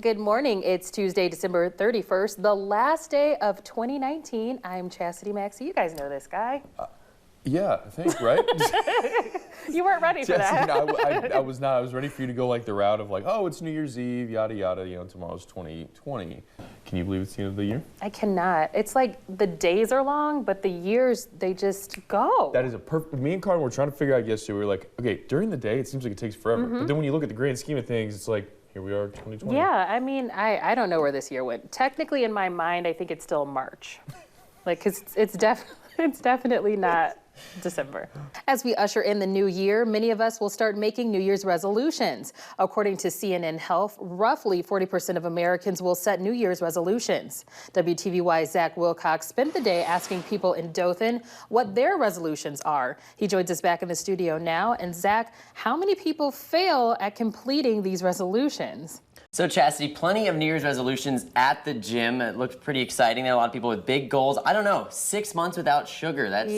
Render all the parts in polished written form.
Good morning. It's Tuesday, December 31st, the last day of 2019. I'm Chasity Maxie. You guys know this guy. Yeah, I think, right? You weren't ready for that. I was not. I was ready for you to go like the route of like, oh, it's New Year's Eve, yada, yada, tomorrow's 2020. Can you believe it's the end of the year? I cannot. It's like the days are long, but the years, they just go. That is a perfect, me and Carl were trying to figure out yesterday, we were like, okay, during the day, it seems like it takes forever. But then when you look at the grand scheme of things, it's like, here we are, 2020. Yeah, I mean, I don't know where this year went. Technically, in my mind, I think it's still March. Like, because it's definitely not December. As we usher in the new year, many of us will start making New Year's resolutions. According to CNN Health, roughly 40% of Americans will set New Year's resolutions. WTVY's Zach Wilcox spent the day asking people in Dothan what their resolutions are. He joins us back in the studio now. And Zach, how many people fail at completing these resolutions? So Chastity, plenty of New Year's resolutions at the gym. It looks pretty exciting. There are a lot of people with big goals. I don't know, 6 months without sugar. That's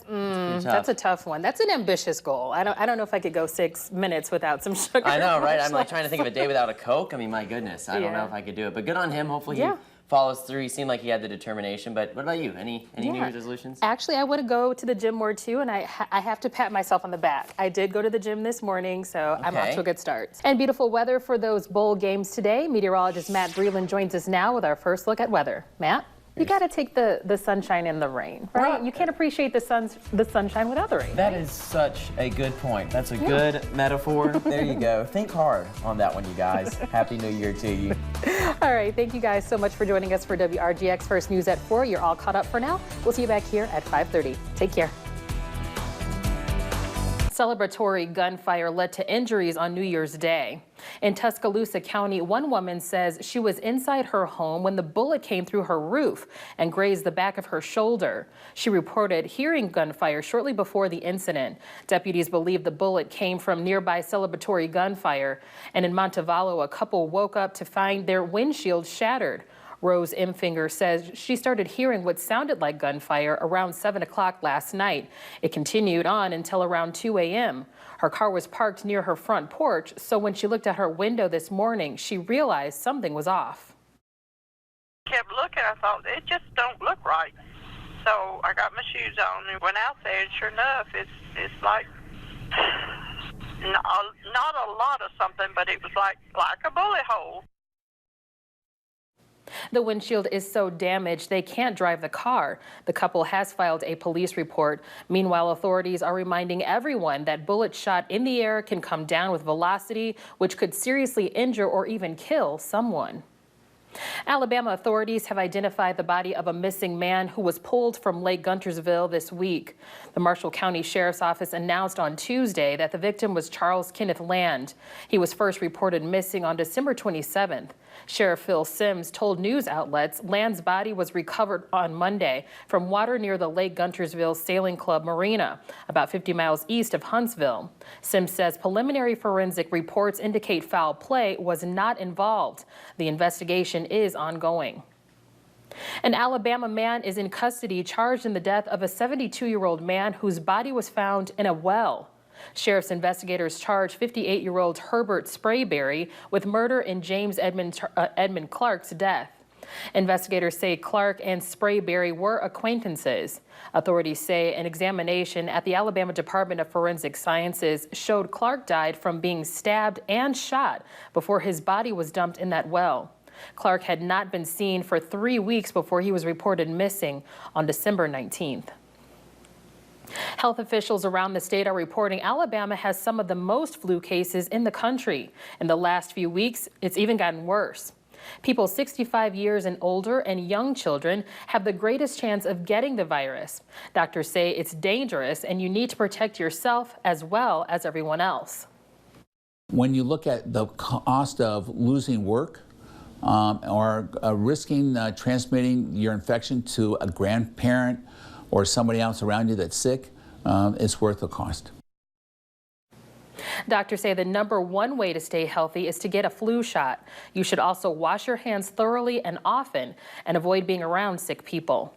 a tough one. That's an ambitious goal. I don't know if I could go 6 minutes without some sugar. I know, right? I'm like trying to think of a day without a Coke. I mean, my goodness, I don't know if I could do it. But good on him. Hopefully he follows through. He seemed like he had the determination. But what about you? Any New Year's resolutions? Actually, I would go to the gym more too, and I have to pat myself on the back. I did go to the gym this morning, so I'm off to a good start. And beautiful weather for those bowl games today. Meteorologist Matt Breland joins us now with our first look at weather. Matt? You got to take the sunshine and the rain, right? You can't appreciate the sunshine without the rain. That is such a good point. That's a good metaphor. There you go. Think hard on that one, you guys. Happy New Year to you. All right, thank you guys so much for joining us for WRGX First News at 4. You're all caught up for now. We'll see you back here at 5:30. Take care. Celebratory gunfire led to injuries on New Year's Day. In Tuscaloosa County, one woman says she was inside her home when the bullet came through her roof and grazed the back of her shoulder. She reported hearing gunfire shortly before the incident. Deputies believe the bullet came from nearby celebratory gunfire. And in Montevallo, a couple woke up to find their windshield shattered. Rose Imfinger says she started hearing what sounded like gunfire around 7 o'clock last night. It continued on until around 2 a.m. Her car was parked near her front porch, so when she looked out her window this morning, she realized something was off. Kept looking, I thought, it just don't look right. So I got my shoes on and went out there, and sure enough, it's like not a lot of something, but it was like a bullet hole. The windshield is so damaged they can't drive the car. The couple has filed a police report. Meanwhile, authorities are reminding everyone that bullets shot in the air can come down with velocity, which could seriously injure or even kill someone. Alabama authorities have identified the body of a missing man who was pulled from Lake Guntersville this week. The Marshall County Sheriff's Office announced on Tuesday that the victim was Charles Kenneth Land. He was first reported missing on December 27th. Sheriff Phil Sims told news outlets Land's body was recovered on Monday from water near the Lake Guntersville Sailing Club Marina, about 50 miles east of Huntsville. Sims says preliminary forensic reports indicate foul play was not involved. The investigation is ongoing. An Alabama man is in custody charged in the death of a 72-year-old man whose body was found in a well. Sheriff's investigators charged 58-year-old Herbert Sprayberry with murder in James Edmund Clark's death. Investigators say Clark and Sprayberry were acquaintances. Authorities say an examination at the Alabama Department of Forensic Sciences showed Clark died from being stabbed and shot before his body was dumped in that well. Clark had not been seen for 3 weeks before he was reported missing on December 19th. Health officials around the state are reporting Alabama has some of the most flu cases in the country. In the last few weeks, it's even gotten worse. People 65 years and older and young children have the greatest chance of getting the virus. Doctors say it's dangerous and you need to protect yourself as well as everyone else. When you look at the cost of losing work or risking transmitting your infection to a grandparent or somebody else around you that's sick, it's worth the cost. Doctors say the #1 way to stay healthy is to get a flu shot. You should also wash your hands thoroughly and often and avoid being around sick people.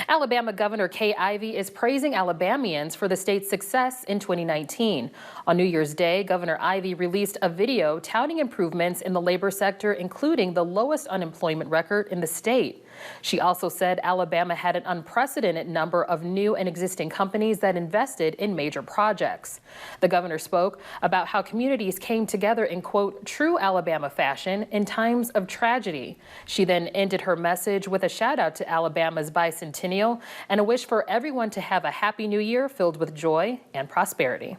Alabama Governor Kay Ivey is praising Alabamians for the state's success in 2019. On New Year's Day, Governor Ivey released a video touting improvements in the labor sector, including the lowest unemployment record in the state. She also said Alabama had an unprecedented number of new and existing companies that invested in major projects. The governor spoke about how communities came together in, quote, true Alabama fashion in times of tragedy. She then ended her message with a shout out to Alabama's bicentennial and a wish for everyone to have a happy new year filled with joy and prosperity.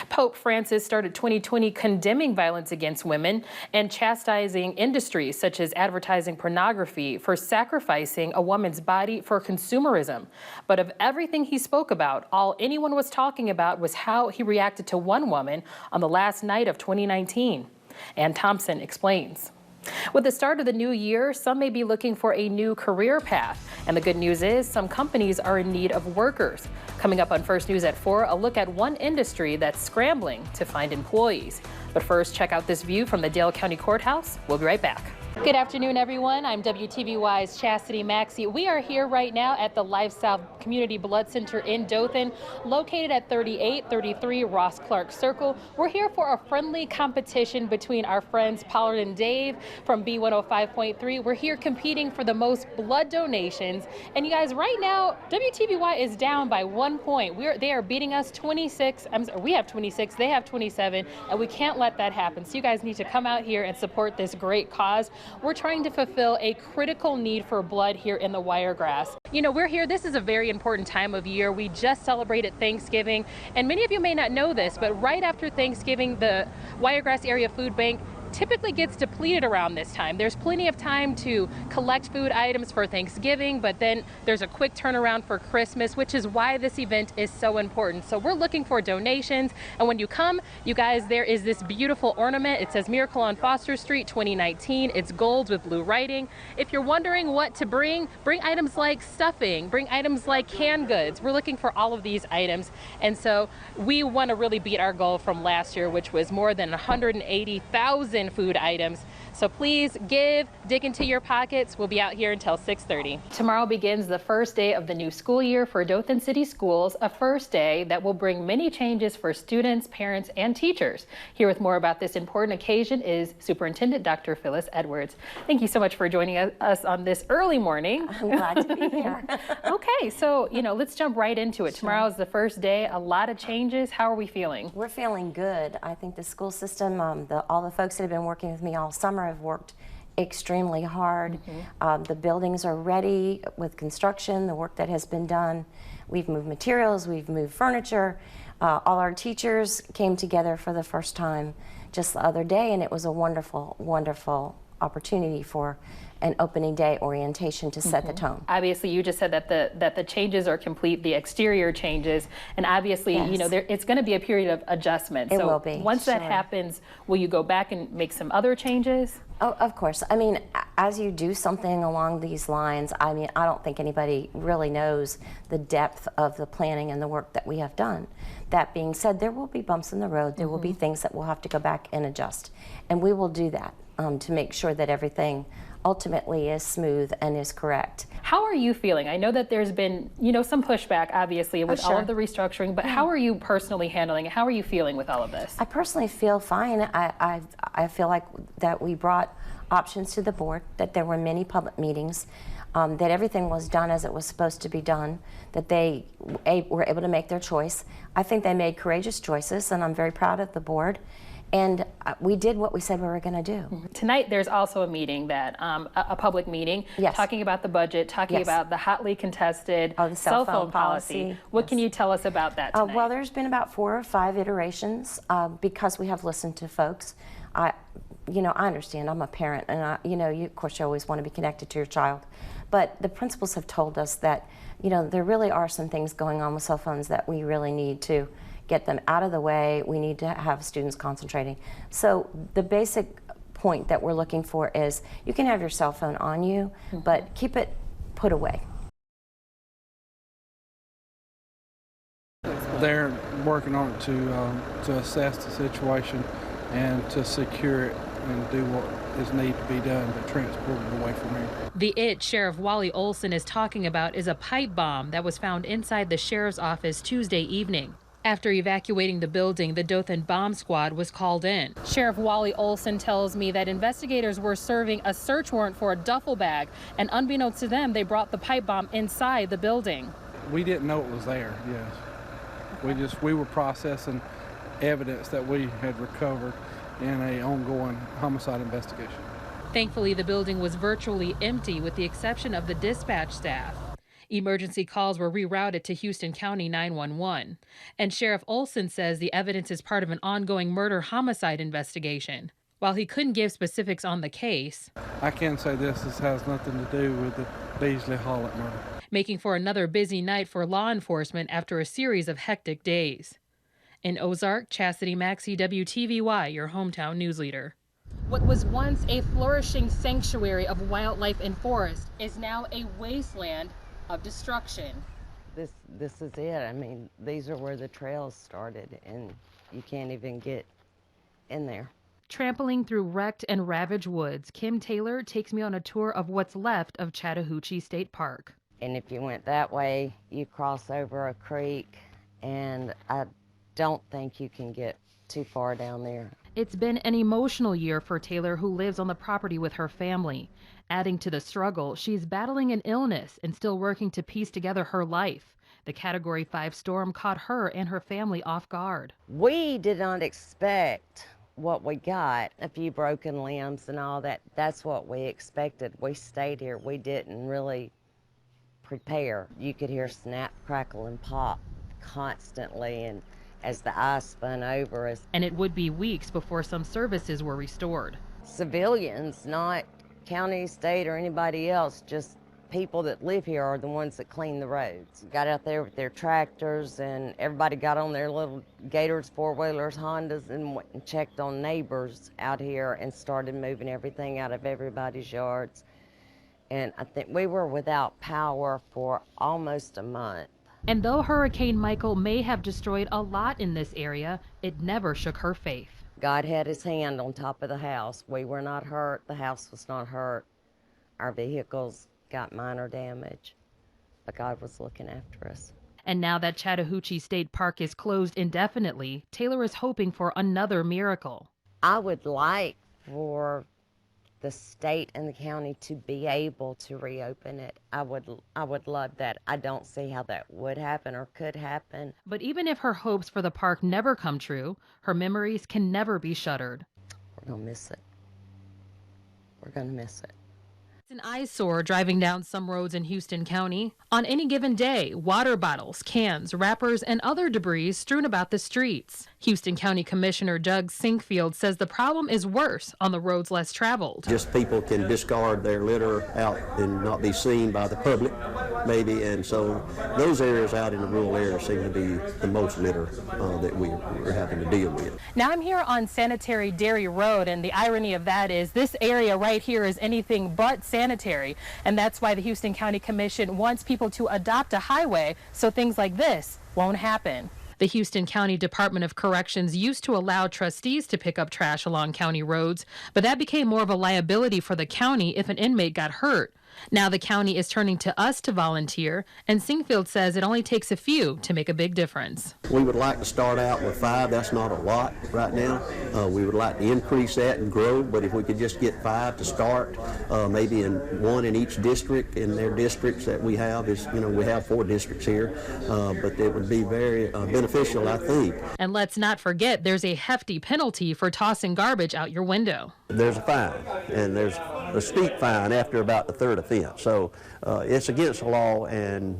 Pope Francis started 2020 condemning violence against women and chastising industries such as advertising pornography for sacrificing a woman's body for consumerism. But of everything he spoke about, all anyone was talking about was how he reacted to one woman on the last night of 2019. Ann Thompson explains. With the start of the new year, some may be looking for a new career path. And the good news is some companies are in need of workers. Coming up on First News at 4, a look at one industry that's scrambling to find employees. But first, check out this view from the Dale County Courthouse. We'll be right back. Good afternoon, everyone. I'm WTVY's Chasity Maxie. We are here right now at the Life South Community Blood Center in Dothan, located at 3833 Ross Clark Circle. We're here for a friendly competition between our friends Pollard and Dave from B105.3. We're here competing for the most blood donations. And you guys, right now, WTVY is down by 1 point. They are beating us 26. We have 26, they have 27, and we can't let that happen. So you guys need to come out here and support this great cause. We're trying to fulfill a critical need for blood here in the Wiregrass. You know, we're here, this is a very important time of year. We just celebrated Thanksgiving, and many of you may not know this, but right after Thanksgiving, the Wiregrass Area Food Bank typically gets depleted around this time. There's plenty of time to collect food items for Thanksgiving, but then there's a quick turnaround for Christmas, which is why this event is so important. So we're looking for donations, and when you come, you guys, there is this beautiful ornament. It says Miracle on Foster Street 2019. It's gold with blue writing. If you're wondering what to bring items like stuffing, bring items like canned goods. We're looking for all of these items, and so we want to really beat our goal from last year, which was more than 180,000 food items. So please dig into your pockets. We'll be out here until 6:30. Tomorrow begins the first day of the new school year for Dothan City Schools, a first day that will bring many changes for students, parents, and teachers. Here with more about this important occasion is Superintendent Dr. Phyllis Edwards. Thank you so much for joining us on this early morning. I'm glad to be here. Okay, so let's jump right into it. Sure. Tomorrow is the first day, a lot of changes. How are we feeling? We're feeling good. I think the school system, all the folks that have been working with me all summer have worked extremely hard. The buildings are ready with construction, the work that has been done. We've moved materials, we've moved furniture. All our teachers came together for the first time just the other day, and it was a wonderful, wonderful opportunity for an opening day orientation to set the tone. Obviously, you just said that the changes are complete, the exterior changes, and obviously, yes, it's going to be a period of adjustment. It will be. Once that happens, will you go back and make some other changes? Oh, of course. I mean, as you do something along these lines, I mean, I don't think anybody really knows the depth of the planning and the work that we have done. That being said, there will be bumps in the road. There will be things that we'll have to go back and adjust. And we will do that to make sure that everything ultimately is smooth and is correct. How are you feeling? I know that there's been, some pushback, obviously, with all of the restructuring, but how are you personally handling it? How are you feeling with all of this? I personally feel fine. I feel like that we brought options to the board, that there were many public meetings, that everything was done as it was supposed to be done, that they were able to make their choice. I think they made courageous choices, and I'm very proud of the board. And we did what we said we were going to do. Tonight, there's also a meeting a public meeting, talking about the budget, talking about the hotly contested cell phone policy. What can you tell us about that tonight? Well, there's been about 4 or 5 iterations because we have listened to folks. I understand. I'm a parent, and of course, you always want to be connected to your child. But the principals have told us that, there really are some things going on with cell phones that we really need to get them out of the way. We need to have students concentrating. So the basic point that we're looking for is you can have your cell phone on you, but keep it put away. They're working on it to assess the situation and to secure it and do what is needed to be done to transport it away from here. The Sheriff Wally Olson is talking about is a pipe bomb that was found inside the sheriff's office Tuesday evening. After evacuating the building, the Dothan Bomb Squad was called in. Sheriff Wally Olson tells me that investigators were serving a search warrant for a duffel bag, and unbeknownst to them, they brought the pipe bomb inside the building. We didn't know it was there, yes. We were processing evidence that we had recovered in an ongoing homicide investigation. Thankfully, the building was virtually empty with the exception of the dispatch staff. Emergency calls were rerouted to Houston County 911. And Sheriff Olson says the evidence is part of an ongoing murder-homicide investigation. While he couldn't give specifics on the case, I can say this has nothing to do with the Beasley Hollett murder. Making for another busy night for law enforcement after a series of hectic days. In Ozark, Chasity Maxie, WTVY, your hometown news leader. What was once a flourishing sanctuary of wildlife and forest is now a wasteland of destruction. This is it. I mean, these are where the trails started, and you can't even get in there. Trampling through wrecked and ravaged woods, Kim Taylor takes me on a tour of what's left of Chattahoochee State Park. And if you went that way, you cross over a creek, and I don't think you can get too far down there. It's been an emotional year for Taylor, who lives on the property with her family. Adding to the struggle, she's battling an illness and still working to piece together her life. The Category 5 storm caught her and her family off guard. We did not expect what we got, a few broken limbs and all that. That's what we expected. We stayed here. We didn't really prepare. You could hear snap, crackle, and pop constantly, and as the ice spun over us. And it would be weeks before some services were restored. Civilians, not county, state, or anybody else, just people that live here are the ones that clean the roads. Got out there with their tractors, and everybody got on their little Gators, four-wheelers, Hondas, and went and checked on neighbors out here and started moving everything out of everybody's yards. And I think we were without power for almost a month. And though Hurricane Michael may have destroyed a lot in this area, it never shook her faith. God had his hand on top of the house. We were not hurt. The house was not hurt. Our vehicles got minor damage, but God was looking after us. And now that Chattahoochee State Park is closed indefinitely, Taylor is hoping for another miracle. I would like for the state and the county to be able to reopen it. I would love that. I don't see how that would happen or could happen. But even if her hopes for the park never come true, her memories can never be shuttered. We're gonna miss it. We're gonna miss it. It's an eyesore driving down some roads in Houston County. On any given day, water bottles, cans, wrappers, and other debris strewn about the streets. Houston County Commissioner Doug Sinkfield says the problem is worse on the roads less traveled. Just people can discard their litter out and not be seen by the public, maybe, and so those areas out in the rural areas seem to be the most litter that we're having to deal with. Now I'm here on Sanitary Dairy Road, and the irony of that is this area right here is anything but sanitary, and that's why the Houston County Commission wants people to adopt a highway so things like this won't happen. The Houston County Department of Corrections used to allow trustees to pick up trash along county roads, but that became more of a liability for the county if an inmate got hurt. Now the county is turning to us to volunteer, and Sinkfield says it only takes a few to make a big difference. We would like to start out with 5. That's not a lot right now. We would like to increase that and grow, but if we could just get 5 to start, maybe in 1 in each district, in their districts that we have, we have 4 districts here, but it would be very beneficial, I think. And let's not forget there's a hefty penalty for tossing garbage out your window. There's a fine, and there's a steep fine after about the 3rd offense. So it's against the law, and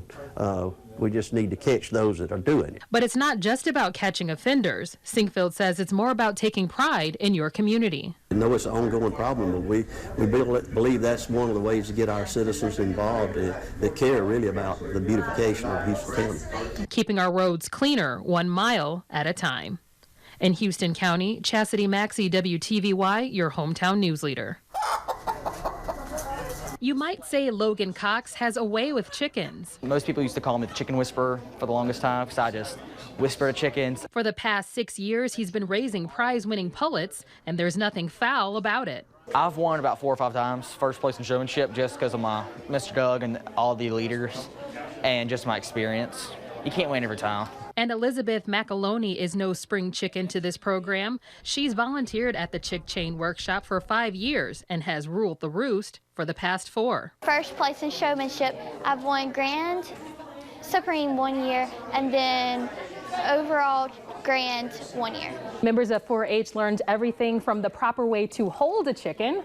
we just need to catch those that are doing it. But it's not just about catching offenders. Sinkfield says it's more about taking pride in your community. I know it's an ongoing problem, but we believe that's one of the ways to get our citizens involved that care really about the beautification of Houston County. Keeping our roads cleaner 1 mile at a time. In Houston County, Chasity Maxie, WTVY, your hometown news leader. You might say Logan Cox has a way with chickens. Most people used to call me the chicken whisperer for the longest time because I just whisper to chickens. For the past 6 years, he's been raising prize-winning pullets, and there's nothing foul about it. I've won about 4 or 5 times, first place in showmanship, just because of my Mr. Doug and all the leaders and just my experience. You can't win every time. And Elizabeth McAloney is no spring chicken to this program. She's volunteered at the Chick Chain Workshop for 5 years and has ruled the roost for the past 4. First place in showmanship. I've won Grand Supreme 1 year and then overall Grand 1 year. Members of 4-H learned everything from the proper way to hold a chicken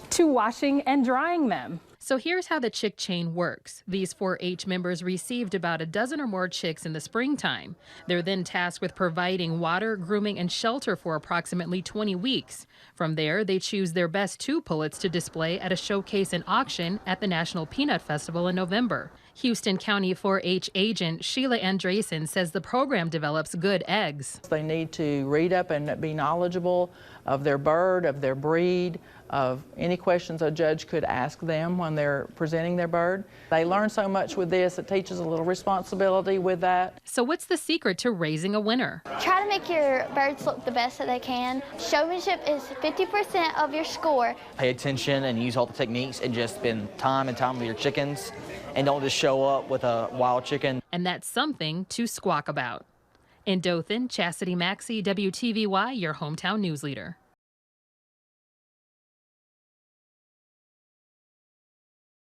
to washing and drying them. So here's how the chick chain works. These 4-H members received about a dozen or more chicks in the springtime. They're then tasked with providing water, grooming, and shelter for approximately 20 weeks. From there, they choose their best 2 pullets to display at a showcase and auction at the National Peanut Festival in November. Houston County 4-H agent Sheila Andresen says the program develops good eggs. They need to read up and be knowledgeable of their bird, of their breed, of any questions a judge could ask them when they're presenting their bird. They learn so much with this, it teaches a little responsibility with that. So what's the secret to raising a winner? Try to make your birds look the best that they can. Showmanship is 50% of your score. Pay attention and use all the techniques and just spend time and time with your chickens and don't just show up with a wild chicken. And that's something to squawk about. In Dothan, Chasity Maxie, WTVY, your hometown news leader.